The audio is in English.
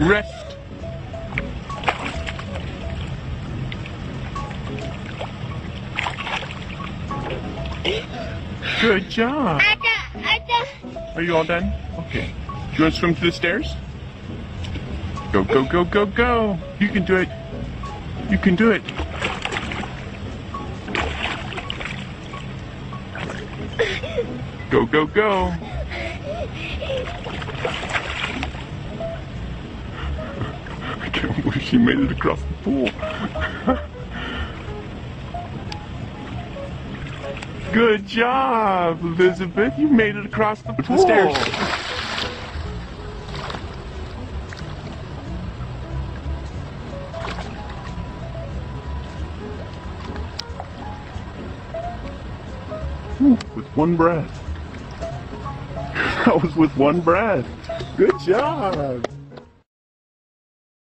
Rest. Good job. Are you all done? Okay. Do you want to swim to the stairs? Go, go, go, go, go. You can do it. You can do it. Go, go, go. I can't believe she made it across the pool. Good job, Elizabeth. You made it across the pool. Stairs. With one breath. That was with one breath. Good job.